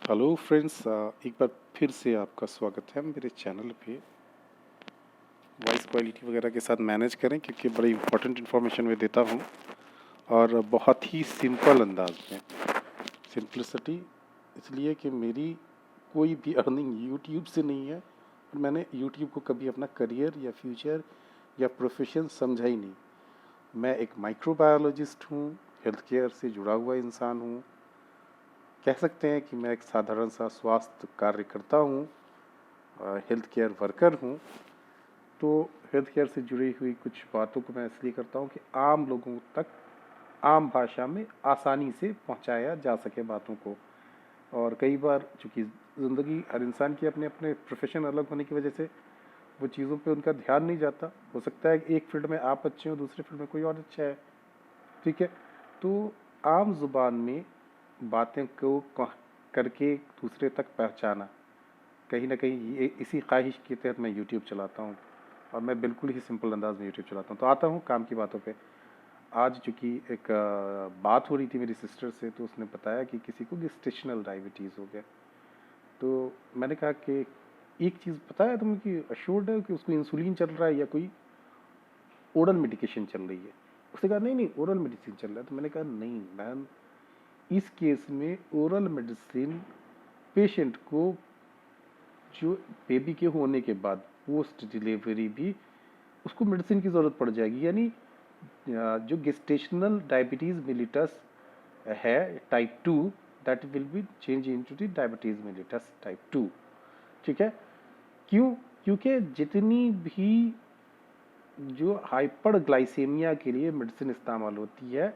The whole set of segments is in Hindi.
हेलो फ्रेंड्स, एक बार फिर से आपका स्वागत है मेरे चैनल पे। वॉइस क्वालिटी वगैरह के साथ मैनेज करें क्योंकि बड़ी इंपॉर्टेंट इन्फॉर्मेशन मैं देता हूँ और बहुत ही सिंपल अंदाज में। सिंपलिसिटी इसलिए कि मेरी कोई भी अर्निंग यूट्यूब से नहीं है और मैंने यूट्यूब को कभी अपना करियर या फ्यूचर या प्रोफेशन समझा ही नहीं। मैं एक माइक्रोबायोलॉजिस्ट हूँ, हेल्थ केयर से जुड़ा हुआ इंसान हूँ। कह सकते हैं कि मैं एक साधारण सा स्वास्थ्य कार्यकर्ता हूँ, हेल्थ केयर वर्कर हूँ। तो हेल्थ केयर से जुड़ी हुई कुछ बातों को मैं इसलिए करता हूँ कि आम लोगों तक आम भाषा में आसानी से पहुँचाया जा सके बातों को। और कई बार चूँकि ज़िंदगी हर इंसान की अपने अपने प्रोफेशन अलग होने की वजह से वो चीज़ों पे उनका ध्यान नहीं जाता। हो सकता है कि एक फील्ड में आप अच्छे हो, दूसरे फील्ड में कोई और अच्छा है। ठीक है, तो आम जुबान में बातें को करके दूसरे तक पहुँचाना, कहीं ना कहीं ये इसी ख्वाहिश के तहत मैं यूट्यूब चलाता हूँ और मैं बिल्कुल ही सिंपल अंदाज में यूट्यूब चलाता हूँ। तो आता हूँ काम की बातों पे। आज चूँकि एक बात हो रही थी मेरी सिस्टर से, तो उसने बताया कि किसी को गेस्टेशनल डायबिटीज़ हो गया। तो मैंने कहा कि एक चीज़ पता है तुम्हें कि अश्योर्ड है कि उसको इंसुलिन चल रहा है या कोई ओरल मेडिकेशन चल रही है? उसने कहा नहीं नहीं, ओरल मेडिसिन चल रहा है। तो मैंने कहा नहीं मैम, इस केस में ओरल मेडिसिन पेशेंट को जो बेबी के होने के बाद पोस्ट डिलीवरी भी उसको मेडिसिन की ज़रूरत पड़ जाएगी। यानी जो गेस्टेशनल डायबिटीज़ मिलिटस है type 2, that will be change into the diabetes मिलिटस type 2। ठीक है, क्यों? क्योंकि जितनी भी जो हाइपर ग्लाइसेमिया के लिए मेडिसिन इस्तेमाल होती है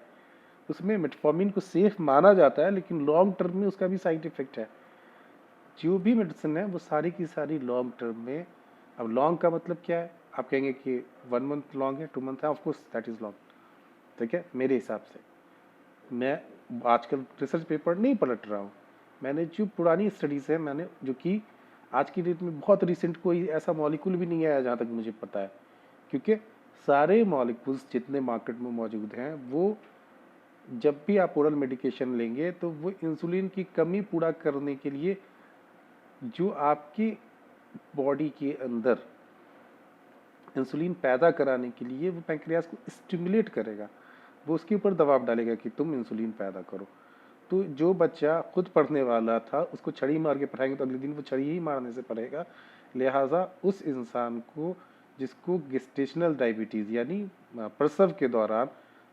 उसमें मेटफॉर्मिन को सेफ माना जाता है, लेकिन लॉन्ग टर्म में उसका भी साइड इफेक्ट है। जो भी मेडिसिन है वो सारी की सारी लॉन्ग टर्म में। अब लॉन्ग का मतलब क्या है? आप कहेंगे कि 1 मंथ लॉन्ग है, 2 मंथ है, ऑफकोर्स दैट इज़ लॉन्ग। ठीक है, मेरे हिसाब से मैं आजकल रिसर्च पेपर नहीं पलट रहा हूँ। मैंने जो पुरानी स्टडीज़ है, मैंने जो कि आज की डेट में बहुत रिसेंट कोई ऐसा मॉलिक्यूल भी नहीं आया जहाँ तक मुझे पता है, क्योंकि सारे मॉलिक्यूल्स जितने मार्केट में मौजूद हैं वो जब भी आप ओरल मेडिकेशन लेंगे तो वो इंसुलिन की कमी पूरा करने के लिए जो आपकी बॉडी के अंदर इंसुलिन पैदा कराने के लिए वो पैंक्रियाज को स्टिमुलेट करेगा, वो उसके ऊपर दबाव डालेगा कि तुम इंसुलिन पैदा करो। तो जो बच्चा खुद पढ़ने वाला था उसको छड़ी मार के पढ़ाएंगे तो अगले दिन वो छड़ी ही मारने से पढ़ेगा। लिहाजा उस इंसान को जिसको गेस्टेशनल डायबिटीज़ यानी प्रसव के दौरान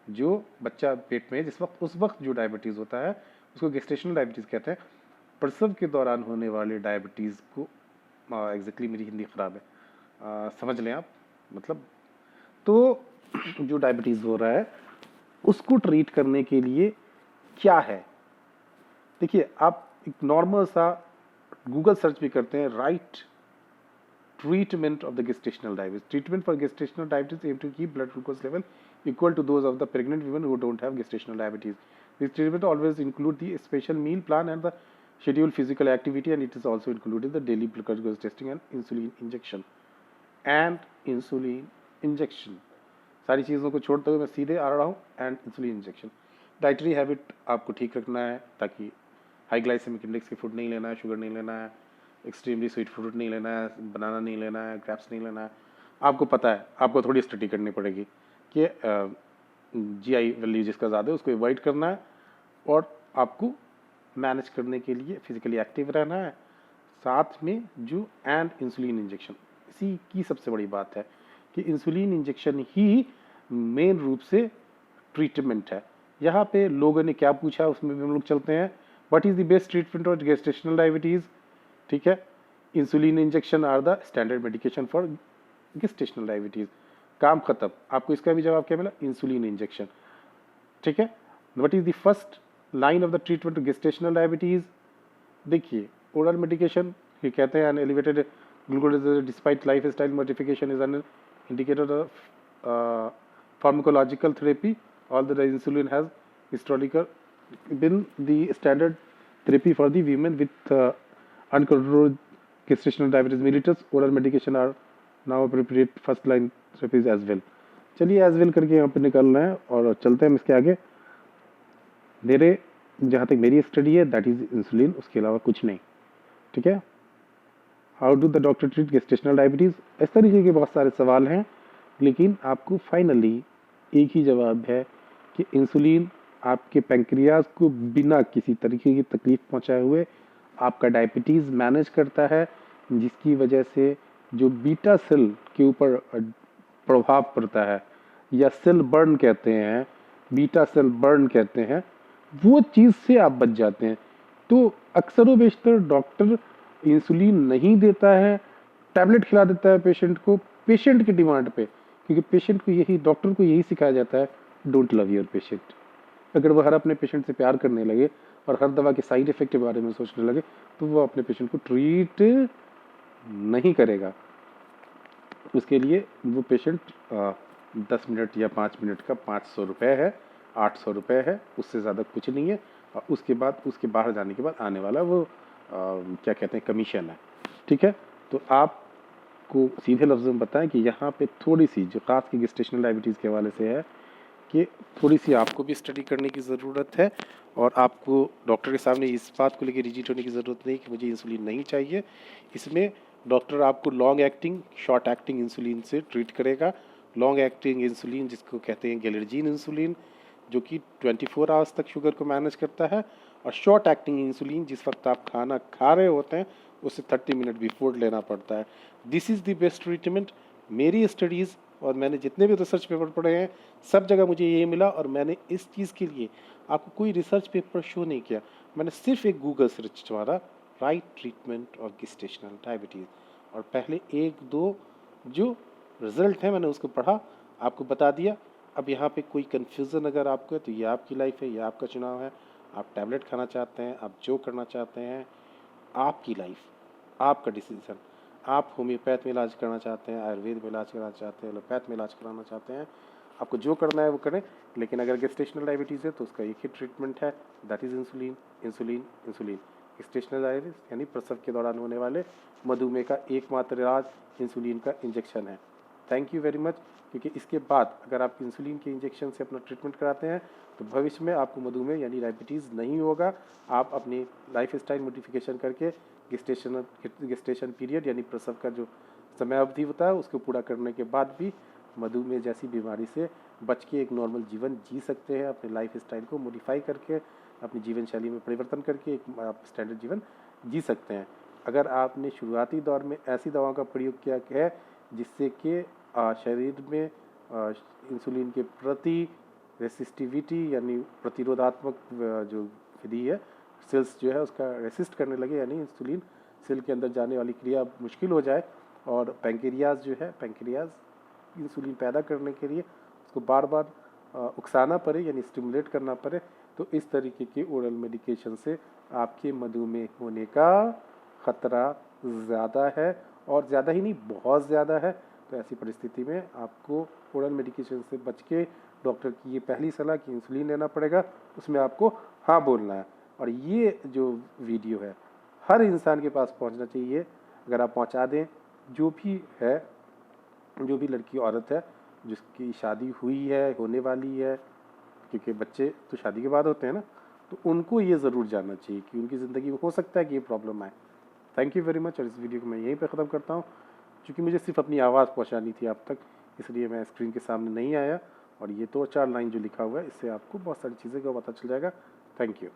जो बच्चा पेट में जिस वक्त उस वक्त जो डायबिटीज़ होता है उसको गेस्टेशनल डायबिटीज़ कहते हैं। प्रसव के दौरान होने वाले डायबिटीज़ को एग्जैक्टली मेरी हिंदी ख़राब है, समझ लें आप मतलब। तो जो डायबिटीज़ हो रहा है उसको ट्रीट करने के लिए क्या है? देखिए, आप एक नॉर्मल सा गूगल सर्च भी करते हैं, right treatment of the gestational diabetes. Treatment for gestational diabetes aim to keep blood glucose level equal to those of the pregnant women who don't have gestational diabetes. This treatment always include the special meal plan and the scheduled physical activity, and it is also included the daily blood glucose testing and insulin injection. सारी चीज़ों को छोड़ते हुए मैं सीधे आ रहा हूँ and insulin injection. Dietary habit आपको ठीक रखना है ताकि हाई ग्लाइसेमिक इंडेक्स के फूड नहीं लेना है, शुगर नहीं लेना है, एक्सट्रीमली स्वीट फ्रूट नहीं लेना है, बनाना नहीं लेना है, ग्रेप्स नहीं लेना है। आपको पता है, आपको थोड़ी स्टडी करनी पड़ेगी कि जीआई वैल्यू जिसका ज़्यादा है उसको अवॉइड करना है और आपको मैनेज करने के लिए फिजिकली एक्टिव रहना है। साथ में जो एंड इंसुलिन इंजेक्शन, इसी की सबसे बड़ी बात है कि इंसुलिन इंजेक्शन ही मेन रूप से ट्रीटमेंट है। यहाँ पे लोगों ने क्या पूछा उसमें भी हम लोग चलते हैं। What is the best treatment for gestational diabetes? ठीक है, insulin injection are the standard medication for gestational diabetes. काम खत्म। आपको इसका भी जवाब क्या मिला? Insulin injection. ठीक है, what is the first line of the treatment to gestational diabetes? देखिए, ओरल मेडिकेशन ये कहते हैं elevated glucose despite lifestyle modification is an indicator of pharmacological therapy, although the insulin has historically been the standard therapy for the women with uncontrolled gestational diabetes mellitus. Oral medication are now appropriate first line therapies as well. चलिए एज वेल करके यहाँ पे निकल रहे हैं और चलते हैं हम इसके आगे। मेरे जहाँ तक मेरी स्टडी है दैट इज़ इंसुलिन, उसके अलावा कुछ नहीं। ठीक है। How do the doctor treat gestational diabetes, इस तरीके के बहुत सारे सवाल हैं, लेकिन आपको फाइनली एक ही जवाब है कि इंसुलिन आपके पैंक्रियाज को बिना किसी तरीके की तकलीफ पहुंचाए हुए आपका डायबिटीज़ मैनेज करता है, जिसकी वजह से जो बीटा सेल के ऊपर प्रभाव पड़ता है या सेल बर्न कहते हैं, बीटा सेल बर्न कहते हैं, वो चीज़ से आप बच जाते हैं। तो अक्सर व बेशतर डॉक्टर इंसुलिन नहीं देता है, टैबलेट खिला देता है पेशेंट को, पेशेंट की डिमांड पे, क्योंकि पेशेंट को यही, डॉक्टर को यही सिखाया जाता है, डोंट लव योर पेशेंट। अगर वो हर अपने पेशेंट से प्यार करने लगे और हर दवा के साइड इफेक्ट के बारे में सोचने लगे तो वो अपने पेशेंट को ट्रीट नहीं करेगा। उसके लिए वो पेशेंट 10 मिनट या 5 मिनट का 500 रुपये है, 800 रुपये है, उससे ज़्यादा कुछ नहीं है। और उसके बाद, उसके बाहर जाने के बाद आने वाला वो क्या कहते हैं, कमीशन है। ठीक है। तो आपको सीधे लफ्ज़ में बताएं कि यहाँ पे थोड़ी सी जो खास की गेस्टेशनल डायबिटीज़ के हवाले से है कि थोड़ी सी आपको भी स्टडी करने की ज़रूरत है, और आपको डॉक्टर के सामने इस बात को लेकर रिजिड होने की ज़रूरत नहीं कि मुझे इंसुलिन नहीं चाहिए। इसमें डॉक्टर आपको long acting, short acting insulin से ट्रीट करेगा। लॉन्ग एक्टिंग इंसुलिन जिसको कहते हैं गैलेर्जिन इंसुलिन, जो कि 24 आवर्स तक शुगर को मैनेज करता है, और शॉर्ट एक्टिंग इंसुलिन जिस वक्त आप खाना खा रहे होते हैं उससे 30 मिनट बिफोर लेना पड़ता है। This is the best treatment. मेरी स्टडीज़ और मैंने जितने भी रिसर्च पेपर पढ़े हैं सब जगह मुझे ये मिला, और मैंने इस चीज़ के लिए आपको कोई रिसर्च पेपर शो नहीं किया, मैंने सिर्फ एक गूगल सर्च मारा, right treatment of gestational diabetes, और पहले एक दो जो रिजल्ट है मैंने उसको पढ़ा, आपको बता दिया। अब यहाँ पे कोई कन्फ्यूज़न अगर आपको है तो ये आपकी लाइफ है, ये आपका चुनाव है। आप टैबलेट खाना चाहते हैं, आप जो करना चाहते हैं, आपकी लाइफ, आपका डिसीजन। आप होम्योपैथ में इलाज करना चाहते हैं, आयुर्वेद में इलाज करना चाहते हैं, एलोपैथ में इलाज कराना चाहते हैं, आपको जो करना है वो करें। लेकिन अगर गेस्टेशनल डायबिटीज़ है तो उसका एक ही ट्रीटमेंट है, that is insulin, insulin, insulin. Gestational diabetes यानी प्रसव के दौरान होने वाले मधुमेह का एकमात्र इलाज इंसुलिन का इंजेक्शन है। Thank you very much. क्योंकि इसके बाद अगर आप इंसुलिन के इंजेक्शन से अपना ट्रीटमेंट कराते हैं तो भविष्य में आपको मधुमेह यानी डायबिटीज़ नहीं होगा। आप अपनी लाइफ स्टाइल मोडिफिकेशन करके गेस्टेशन पीरियड यानी प्रसव का जो समय अवधि होता है उसको पूरा करने के बाद भी मधुमेह जैसी बीमारी से बच के एक नॉर्मल जीवन जी सकते हैं। अपने लाइफ स्टाइल को मॉडिफाई करके, अपनी जीवन शैली में परिवर्तन करके एक आप स्टैंडर्ड जीवन जी सकते हैं। अगर आपने शुरुआती दौर में ऐसी दवाओं का प्रयोग किया है जिससे कि शरीर में इंसुलिन के प्रति रेसिस्टिविटी यानी प्रतिरोधात्मक जो विधि है, सेल्स जो है उसका रेसिस्ट करने लगे, यानी इंसुलिन सेल के अंदर जाने वाली क्रिया मुश्किल हो जाए, और पैंक्रियाज जो है, पैंक्रियाज इंसुलिन पैदा करने के लिए उसको बार बार उकसाना पड़े यानी स्टिमुलेट करना पड़े, तो इस तरीके के ओरल मेडिकेशन से आपके मधुमेह होने का ख़तरा ज़्यादा है, और ज़्यादा ही नहीं बहुत ज़्यादा है। तो ऐसी परिस्थिति में आपको ओरल मेडिकेशन से बच के डॉक्टर की ये पहली सलाह कि इंसुलिन लेना पड़ेगा, उसमें आपको हाँ बोलना है। और ये जो वीडियो है हर इंसान के पास पहुंचना चाहिए। अगर आप पहुंचा दें, जो भी है, जो भी लड़की औरत है जिसकी शादी हुई है, होने वाली है, क्योंकि बच्चे तो शादी के बाद होते हैं ना, तो उनको ये ज़रूर जानना चाहिए कि उनकी ज़िंदगी में हो सकता है कि ये प्रॉब्लम आए। Thank you very much. और इस वीडियो को मैं यहीं पे ख़त्म करता हूँ, क्योंकि मुझे सिर्फ अपनी आवाज़ पहुँचानी थी आप तक, इसलिए मैं स्क्रीन के सामने नहीं आया। और ये 2-4 लाइन जो लिखा हुआ है इससे आपको बहुत सारी चीज़ें का पता चल जाएगा। Thank you.